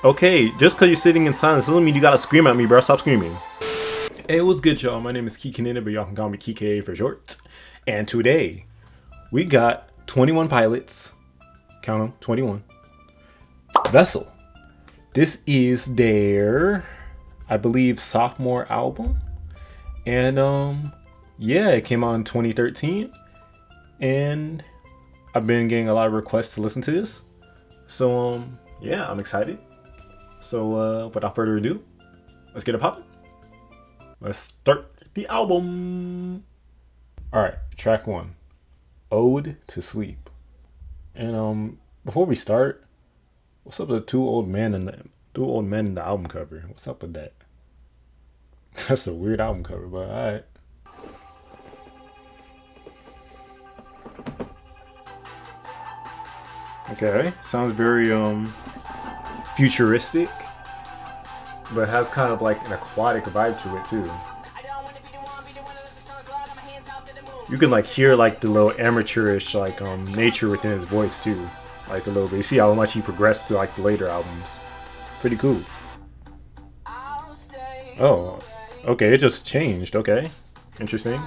Okay, just because you're sitting in silence doesn't mean you gotta scream at me, bro. Stop screaming. Hey, what's good, y'all? My name is Kikanina, but y'all can call me Kike for short. And today, we got 21 Pilots. Count them, 21. Vessel. This is their, I believe, sophomore album. And, yeah, it came out in 2013. And I've been getting a lot of requests to listen to this. So, yeah, I'm excited. So, without further ado, let's get it poppin'. Let's start the album. Alright, track 1. Ode to Sleep. And, before we start, what's up with the two old men in the album cover? What's up with that? That's a weird album cover, but alright. Okay, sounds very futuristic, but has kind of like an aquatic vibe to it too. You can like hear like the little amateurish like nature within his voice too, like a little bit. You see how much he progressed through like the later albums. Pretty cool. Oh, okay, it just changed. Okay, interesting.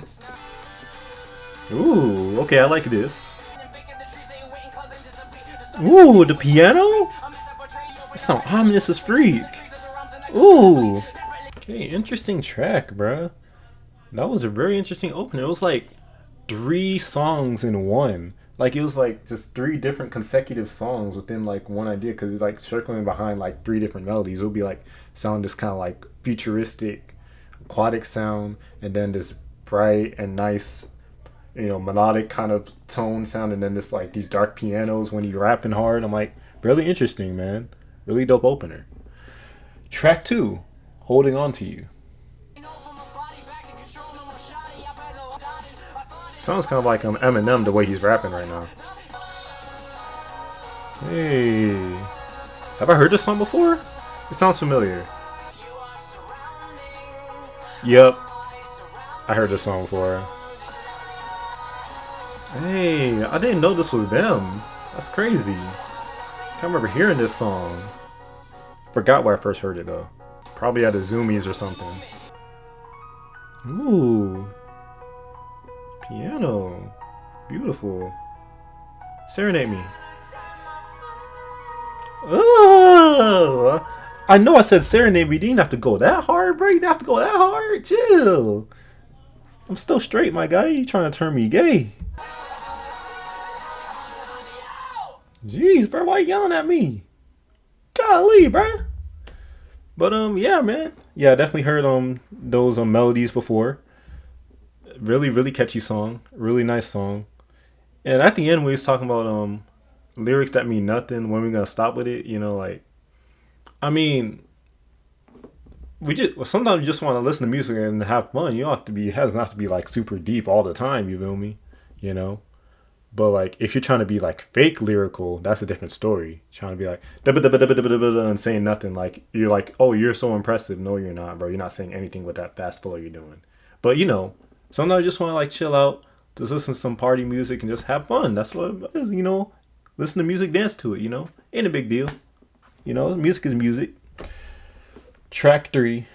Ooh, okay, I like this. Ooh, the piano? That sound ominous as freak. Ooh. Okay, interesting track, bruh. That was a very interesting opener. It was like 3 songs in one. Like it was like just 3 different consecutive songs within like one idea, because it's like circling behind like 3 different melodies. It'll be like sound this kind of like futuristic, aquatic sound, and then this bright and nice, melodic kind of tone sound, and then this like these dark pianos when you rapping hard. I'm like, really interesting, man. Really dope opener. Track 2, Holding On To You. Sounds kind of like Eminem the way he's rapping right now. Hey, have I heard this song before? It sounds familiar. Yep, I heard this song before. Hey, I didn't know this was them. That's crazy. Can't remember hearing this song. Forgot where I first heard it though. Probably at the Zoomies or something. Ooh. Piano. Beautiful. Serenade me. Oh, I know I said serenade me. You didn't have to go that hard, bro. You didn't have to go that hard. Chill. I'm still straight, my guy. You trying to turn me gay? Jeez, bro, why you yelling at me? Golly, bro. But yeah, man. Yeah, I definitely heard those melodies before. Really, really catchy song. Really nice song. And at the end, we was talking about lyrics that mean nothing. When we gonna stop with it? Like, I mean, sometimes you just want to listen to music and have fun. You don't have to be. It doesn't have to be like super deep all the time. You feel me? But like, if you're trying to be like fake lyrical, that's a different story. Trying to be like and saying nothing, like you're like, oh, you're so impressive. No, you're not, bro. You're not saying anything with that fast flow you're doing. But sometimes I just want to like chill out, just listen to some party music and just have fun. That's what it is, listen to music, dance to it. Ain't a big deal. Music is music. Track 3,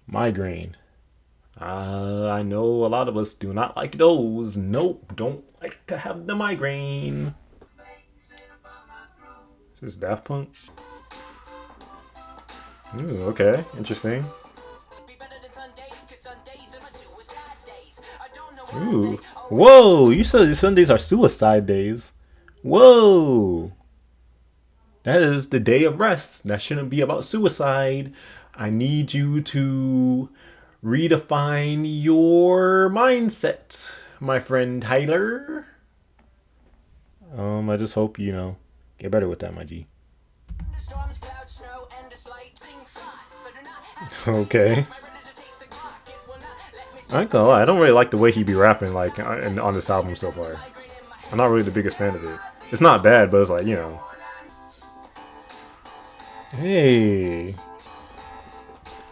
Migraine. I know a lot of us do not like those. Nope, don't like to have the migraine. Is this Daft Punk? Ooh, okay, interesting. Ooh, whoa! You said your Sundays are suicide days. Whoa! That is the day of rest. That shouldn't be about suicide. I need you to redefine your mindset, my friend Tyler. I just hope get better with that, my G. Okay. I ain't gonna lie, I don't really like the way he be rapping like on this album so far. I'm not really the biggest fan of it. It's not bad, but it's like, Hey.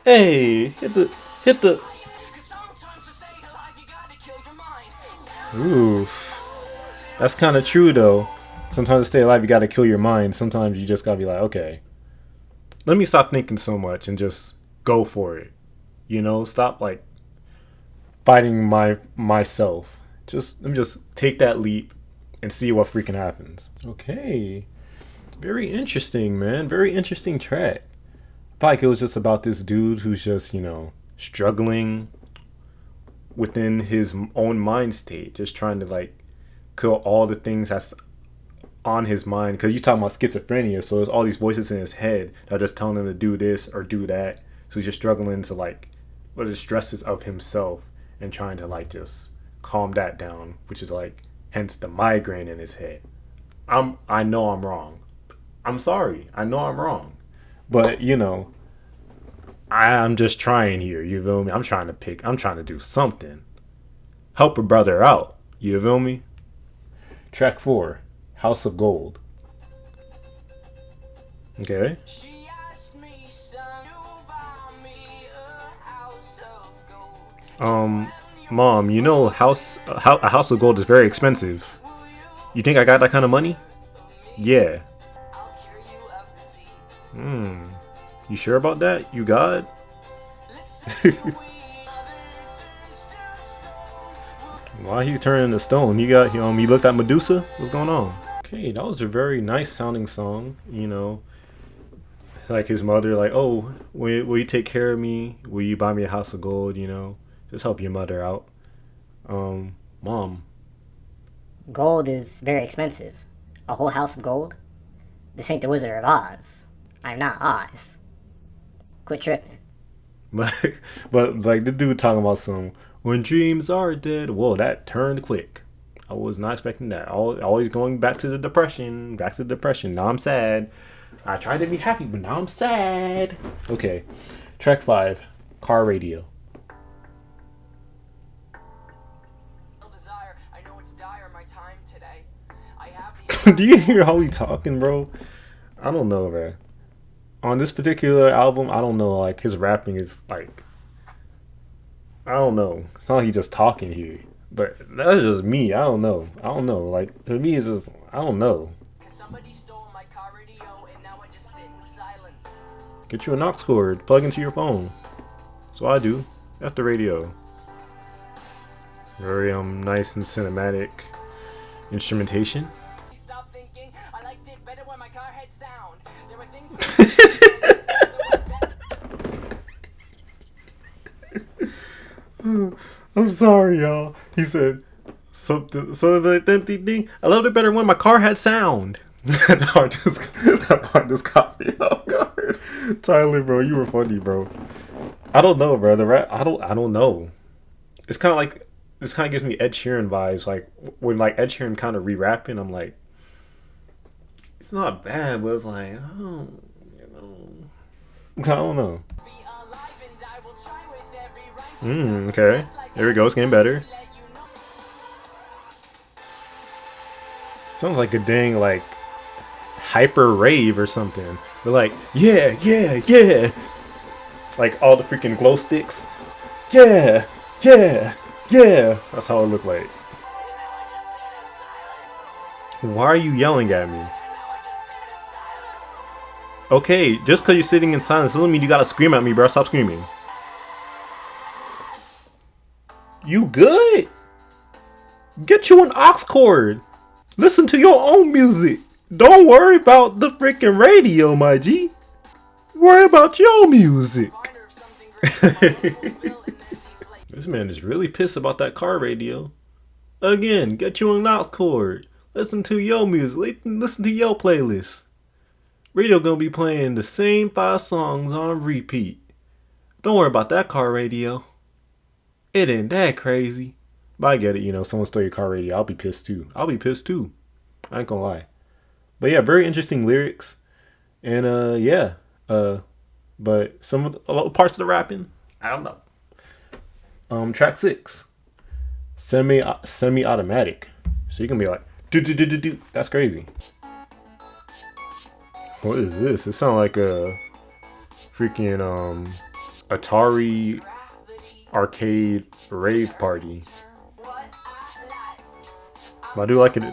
Hey, hit the. Oof. That's kind of true though. Sometimes to stay alive, you gotta kill your mind. Sometimes you just gotta be like, okay, let me stop thinking so much and just go for it. You know, stop like fighting myself. Just let me just take that leap and see what freaking happens. Okay. Very interesting, man. Very interesting track. I felt like it was just about this dude who's just, struggling within his own mind state, just trying to like kill all the things that's on his mind. Because you're talking about schizophrenia, so there's all these voices in his head that are just telling him to do this or do that. So he's just struggling to like what the stresses of himself and trying to like just calm that down, which is like hence the migraine in his head. I know I'm wrong. I'm sorry. I know I'm wrong. But I'm just trying here, you feel me? I'm trying to do something. Help a brother out. You feel me? Track 4, House of Gold. Okay. Mom, a house of gold is very expensive. You think I got that kind of money? Yeah. You sure about that? You got? Why he turning to stone? He looked at Medusa? What's going on? Okay, that was a very nice sounding song, Like his mother, like, oh, will you take care of me? Will you buy me a house of gold, Just help your mother out. Mom. Gold is very expensive. A whole house of gold? This ain't the Wizard of Oz. I'm not Oz. Quit tripping. But like the dude talking about when dreams are dead. Whoa, that turned quick. I was not expecting that. Always going back to the depression. Now I'm sad. I tried to be happy, but now I'm sad. Okay. Track 5, Car Radio. Do you hear how he talking, bro? I don't know, man. On this particular album, I don't know. Like his rapping is like, I don't know. It's not like he's just talking here, but that's just me. I don't know. Like to me, it's just I don't know. Somebody stole my car radio, and now I just sit in silence. Get you an aux cord, plug into your phone. So I do. At the radio. Very nice and cinematic instrumentation. Stop thinking. I liked it better when my car had sound. There were things. I'm sorry, y'all. He said something. So the I loved it better when my car had sound. That part just caught me off guard. Tyler, bro, you were funny, bro. I don't know, bro. The rap, I don't know. It's kind of like this. Kind of gives me Ed Sheeran vibes. Like when like Ed Sheeran kind of re-rapping, I'm like, it's not bad, but it's like, oh, I don't know. Okay. There we go. It's getting better. Sounds like a dang like hyper rave or something. They're like, yeah. Like all the freaking glow sticks. Yeah. That's how it looked like. Why are you yelling at me? Okay, just because you're sitting in silence doesn't mean you gotta scream at me, bro. Stop screaming. You good? Get you an aux cord. Listen to your own music. Don't worry about the freaking radio, my G. Worry about your music. This man is really pissed about that car radio. Again, get you an aux cord. Listen to your music. Listen to your playlist. Radio gonna be playing the same 5 songs on repeat. Don't worry about that car radio. It ain't that crazy. But I get it, someone stole your car radio. I'll be pissed too. I ain't gonna lie. But yeah, very interesting lyrics. And but some of the parts of the rapping, I don't know. Track 6. Semi-automatic. So you can be like, do. That's crazy. What is this? It sounds like a freaking Atari arcade rave party. But I do like it.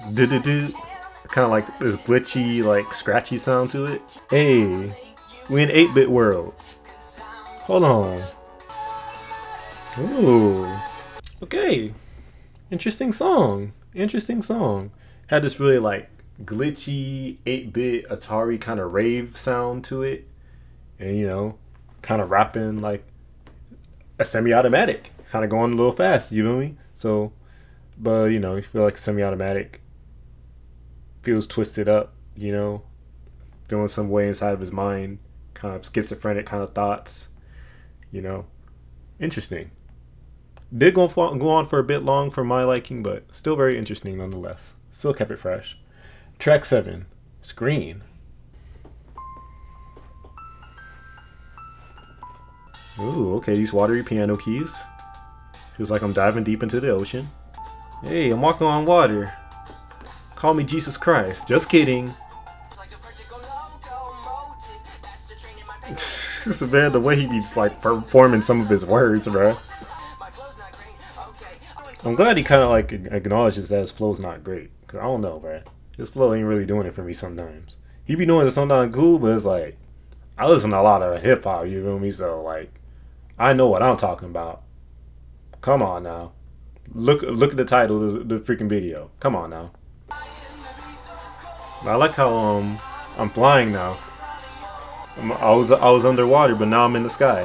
Kind of like this glitchy, like scratchy sound to it. Hey, We in 8-bit world. Hold on. Ooh. Okay. Interesting song. Interesting song. Had this really like glitchy 8-bit Atari kind of rave sound to it. And you know, kind of rapping like a semi-automatic. Kind of going a little fast, you know me? So, but you know, you feel like semi-automatic feels twisted up, you know, feeling some way inside of his mind, kind of schizophrenic kind of thoughts, you know. Interesting. Did go on for a bit long for my liking, but still very interesting nonetheless. Still kept it fresh. Track 7, Screen. Ooh, okay, these watery piano keys. Feels like I'm diving deep into the ocean. Hey, I'm walking on water. Call me Jesus Christ. Just kidding. This is man, the way he be like performing some of his words, bro. I'm glad he kind of like acknowledges that his flow's not great. Cause I don't know, bro. His flow ain't really doing it for me sometimes. He be doing it sometimes cool, but it's like I listen to a lot of hip hop. You feel me? So like I know what I'm talking about. Come on now. Look at the title of the freaking video. Come on now. I like how I'm flying now. I was underwater, but now I'm in the sky.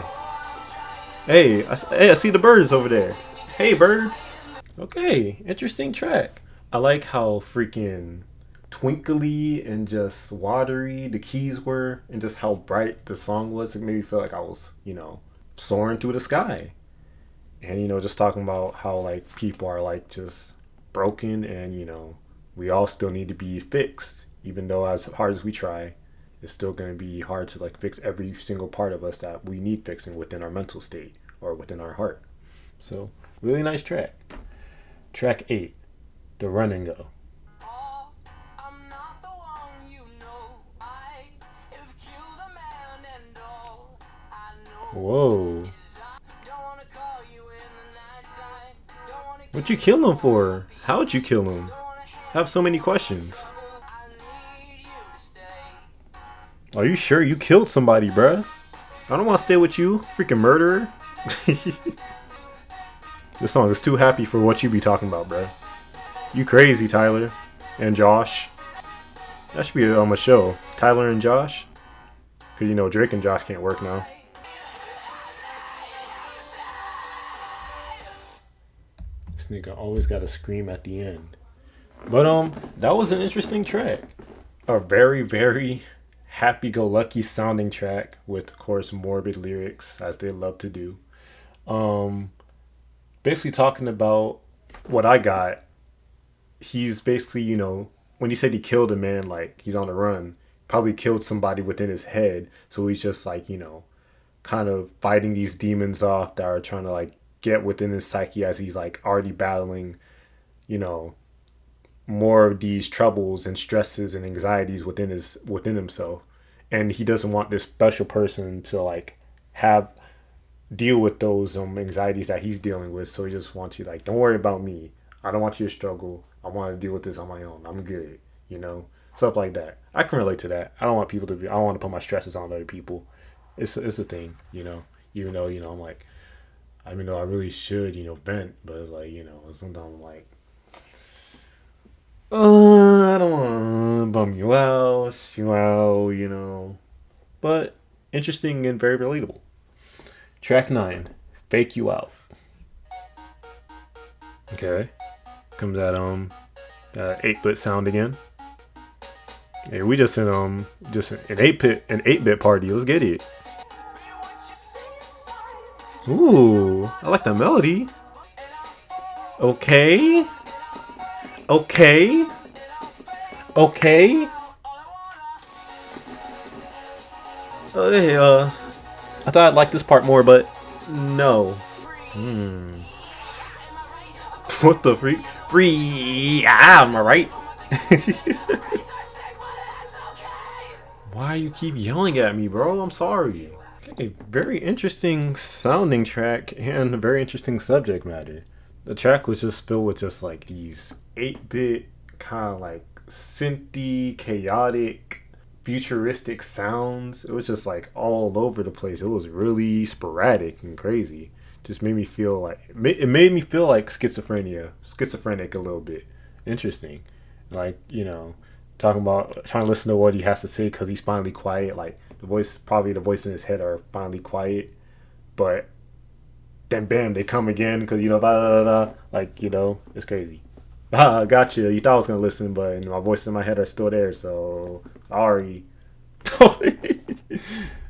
Hey, I see the birds over there. Hey, birds. Okay, interesting track. I like how freaking twinkly and just watery the keys were, and just how bright the song was. It made me feel like I was, you know, soaring through the sky. And you know, just talking about how like people are like just broken, and you know, we all still need to be fixed, even though as hard as we try, it's still going to be hard to like fix every single part of us that we need fixing within our mental state or within our heart. So really nice track. Track 8, The Run and Go. Whoa. What'd you kill him for? How'd you kill him? I have so many questions. Are you sure you killed somebody, bruh? I don't want to stay with you, freaking murderer. This song is too happy for what you be talking about, bruh. You crazy, Tyler. And Josh. That should be a show. Tyler and Josh. Because, you know, Drake and Josh can't work now. This nigga always got to scream at the end. But, that was an interesting track. A very, very happy-go-lucky sounding track with, of course, morbid lyrics, as they love to do. Basically talking about what I got. He's basically, you know, when he said he killed a man, like, he's on the run, probably killed somebody within his head. So he's just, like, you know, kind of fighting these demons off that are trying to, like, get within his psyche as he's, like, already battling, you know, more of these troubles and stresses and anxieties within himself. And he doesn't want this special person to, like, deal with those anxieties that he's dealing with. So he just wants you, like, don't worry about me. I don't want you to struggle. I want to deal with this on my own. I'm good, you know, stuff like that. I can relate to that. I don't want people to be. I don't want to put my stresses on other people. It's a thing, you know. Even though, you know, I'm like, I mean, I really should, you know, vent, but it's like, you know, sometimes I'm like, I don't want to bum you out, you know. But interesting and very relatable. Track 9, Fake You Out. Okay. Comes that 8-bit sound again. Hey, we just in an 8-bit party. Let's get it. Ooh, I like the melody. Okay. Okay. Hey, I thought I'd like this part more, but no. What the freak? Am I right? Why you keep yelling at me, bro? I'm sorry. Okay, very interesting sounding track and a very interesting subject matter. The track was just filled with just like these 8-bit kind of like synthy, chaotic futuristic sounds. It was just like all over the place. It was really sporadic and crazy. Just made me feel like it made me feel like schizophrenic a little bit. Interesting, like talking about trying to listen to what he has to say because he's finally quiet. Like the voice in his head are finally quiet, but then bam, they come again because blah, blah, blah, blah. Like it's crazy. Gotcha. You thought I was gonna listen, but my voice in my head are still there. So sorry.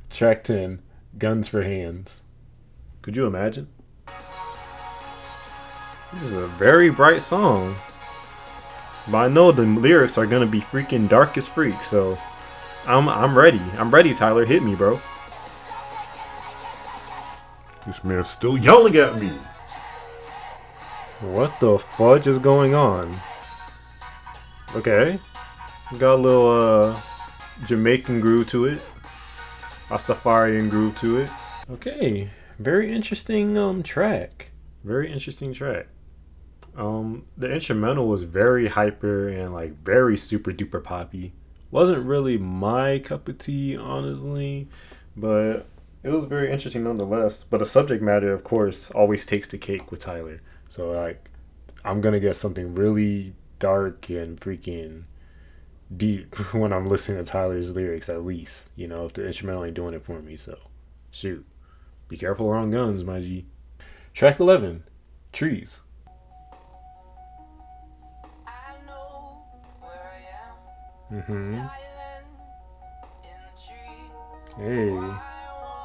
Track 10, Guns for Hands. Could you imagine? This is a very bright song, but I know the lyrics are gonna be freaking dark as freak. So I'm ready. I'm ready. Tyler, hit me, bro. This man's still yelling at me. What the fudge is going on? Okay. Got a little Jamaican groove to it. Rastafarian groove to it. Okay. Very interesting track. Very interesting track. The instrumental was very hyper and like very super duper poppy. Wasn't really my cup of tea, honestly, but it was very interesting nonetheless. But the subject matter, of course, always takes the cake with Tyler. So like, I'm gonna get something really dark and freaking deep when I'm listening to Tyler's lyrics, at least. If the instrumental ain't doing it for me. So, shoot, be careful around guns, my G. Track 11, Trees.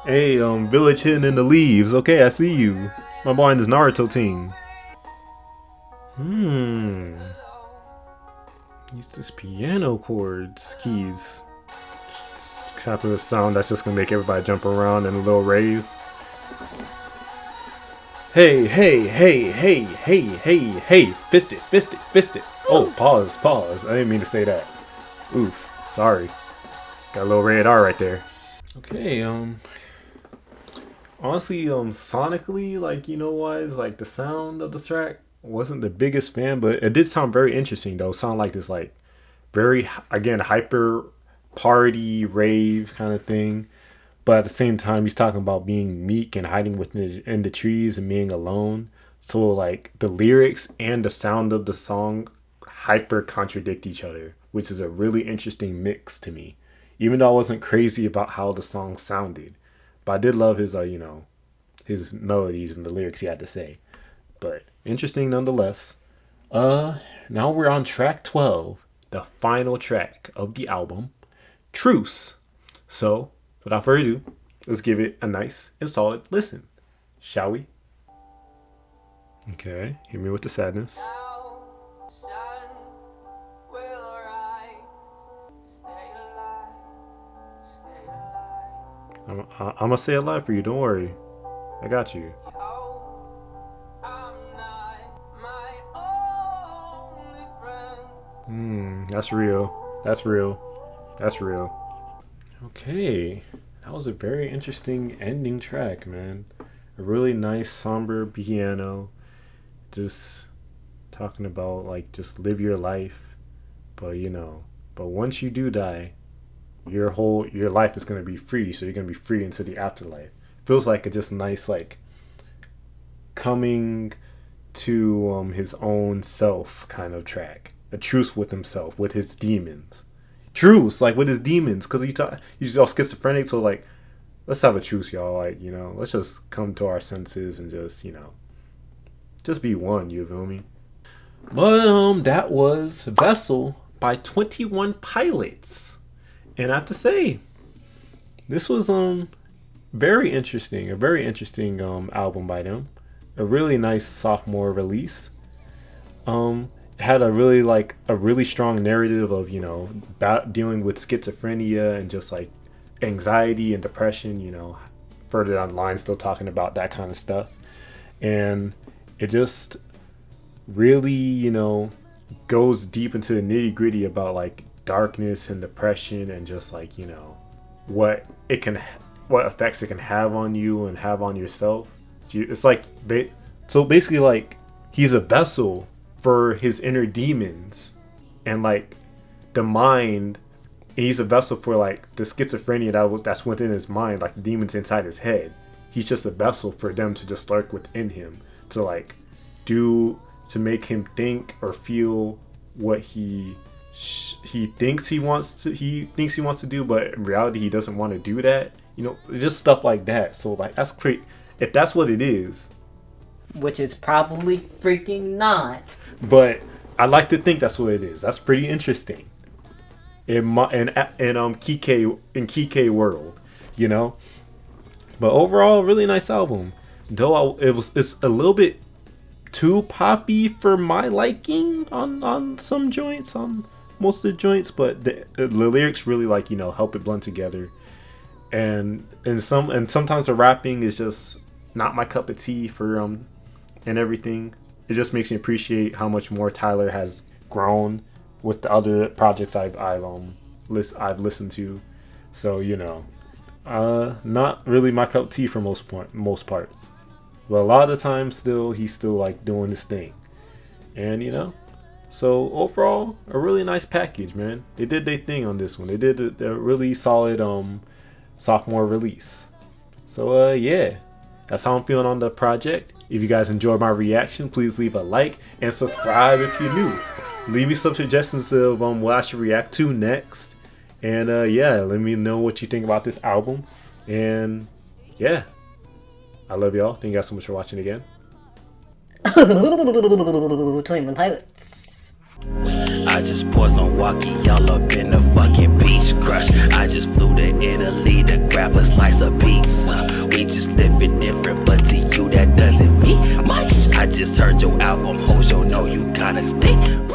Hey, village hidden in the leaves. Okay, I see you. My boy in this Naruto team. Use this piano keys. Type of sound that's just gonna make everybody jump around in a little rave. Hey, fist it. Oh, pause. I didn't mean to say that. Oof, sorry. Got a little red R right there. Okay, honestly, sonically, like, wise, like, the sound of the track wasn't the biggest fan, but it did sound very interesting, though. It sounded like this, like, very, again, hyper party rave kind of thing. But at the same time, he's talking about being meek and hiding in the trees and being alone. So, like, the lyrics and the sound of the song hyper contradict each other, which is a really interesting mix to me. Even though I wasn't crazy about how the song sounded. But I did love his, his melodies and the lyrics he had to say. But interesting nonetheless. Now we're on track 12, the final track of the album, Truce. So, without further ado, let's give it a nice and solid listen. Shall we? Okay, hit me with the sadness. I'm gonna say a lot for you, don't worry. I got you. That's real. Okay, that was a very interesting ending track, man. A really nice somber piano, just talking about like just live your life, but once you do die, your life is gonna be free, so you're gonna be free into the afterlife. Feels like a just nice like coming to his own self kind of track. A truce with himself, with his demons. Truce, like with his demons, because he's all schizophrenic. So like, let's have a truce, y'all. Like let's just come to our senses and just be one. You feel me? But that was Vessel by 21 Pilots, and I have to say, this was very interesting. A very interesting album by them. A really nice sophomore release. Had a really strong narrative of dealing with schizophrenia and just like anxiety and depression. Further down the line, still talking about that kind of stuff, and it just really goes deep into the nitty gritty about like darkness and depression and just like what effects it can have on you and have on yourself. It's like so basically like he's a vessel for his inner demons, and like the mind And he's a vessel for like the schizophrenia that's within his mind, like the demons inside his head. He's just a vessel for them to just lurk within him to like to make him think or feel what he thinks he wants to do, but in reality he doesn't want to do that. You know, just stuff like that. So like that's great if that's what it is, which is probably freaking not. But I like to think that's what it is. That's pretty interesting. Kike world, you know. But overall, really nice album. Though it's a little bit too poppy for my liking on some joints, on most of the joints, but the lyrics really like, you know, help it blend together. And sometimes the rapping is just not my cup of tea for and everything. It just makes me appreciate how much more Tyler has grown with the other projects I've listened to. So, you know, not really my cup of tea for most parts. But a lot of the time he's still like doing this thing. And you know, so overall a really nice package, man. They did their thing on this one. They did a really solid sophomore release. So yeah, that's how I'm feeling on the project. If you guys enjoyed my reaction, please leave a like and subscribe if you're new. Leave me some suggestions of what I should react to next. And yeah, let me know what you think about this album. And yeah, I love y'all. Thank you guys so much for watching again. 21 Pilots. I just poured some walkie y'all up in the fucking beach crush. I just flew to Italy to grab a slice of pizza. We just live it different, but to you that doesn't mean much. I just heard your album, hoes, yo, know you gotta stink.